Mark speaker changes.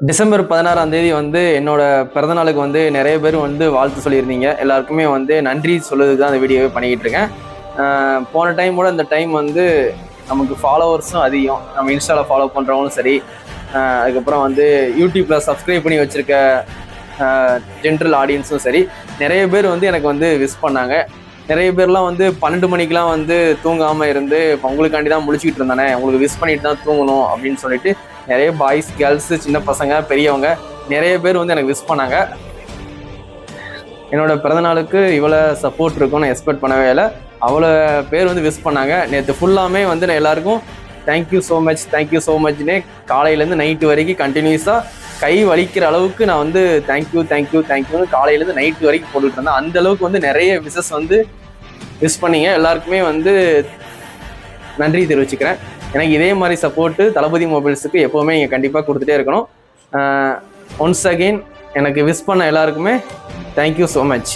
Speaker 1: December 16ஆம் தேதி வந்து என்னோட பிறந்தநாளுக்கு வந்து நிறைய பேர் வந்து வாழ்த்து சொல்லியிருந்தீங்க. எல்லாருக்குமே வந்து நன்றி சொல்லுறதுக்கு தான் அந்த வீடியோவே பண்ணிக்கிட்டு இருக்கேன். போன டைமோட இந்த டைம் வந்து நமக்கு ஃபாலோவர்ஸும் அதிகம். நம்ம இன்ஸ்டாவில் ஃபாலோ பண்ணுறவங்களும் சரி, அதுக்கப்புறம் வந்து யூடியூப்பில் சப்ஸ்கிரைப் பண்ணி வச்சுருக்க ஜென்ரல் ஆடியன்ஸும் சரி, நிறைய பேர் வந்து எனக்கு வந்து விஷ் பண்ணாங்க. நிறைய பேர்லாம் வந்து 12 மணிக்கெலாம் வந்து தூங்காமல் இருந்து உங்களுக்காண்டி தான் முழிச்சிக்கிட்டு இருந்தானே, உங்களுக்கு விஷ் பண்ணிட்டு தான் தூங்கணும் அப்படின்னு சொல்லிட்டு நிறைய பாய்ஸ், கேர்ள்ஸு, சின்ன பசங்க, பெரியவங்க நிறைய பேர் வந்து எனக்கு விஷ் பண்ணாங்க. என்னோட பிறந்தநாளுக்கு இவ்வளோ சப்போர்ட் இருக்கும்னு நான் எக்ஸ்பெக்ட் பண்ணவே இல்லை. அவ்வளோ பேர் வந்து விஷ் பண்ணாங்க. நேற்று ஃபுல்லாமே வந்து நான் எல்லாருக்கும் தேங்க்யூ ஸோ மச்னே காலையிலேருந்து நைட்டு வரைக்கும் கண்டினியூஸாக கை வலிக்கிற அளவுக்கு நான் வந்து தேங்க்யூன்னு காலையிலேருந்து நைட்டு வரைக்கும் போட்டுட்டு இருந்தேன். அந்த அளவுக்கு வந்து நிறைய விஷஸ் வந்து விஷ் பண்ணீங்க. எல்லாருக்குமே வந்து நன்றி தெரிவிச்சுக்கிறேன். எனக்கு இதே மாதிரி சப்போர்ட்டு தளபதி மொபைல்ஸுக்கு எப்போவுமே நீங்கள் கண்டிப்பாக கொடுத்துட்டே இருக்கணும். ஒன்ஸ் அகெயின் எனக்கு விஷ் பண்ண எல்லாருக்குமே தேங்க்யூ ஸோ மச்.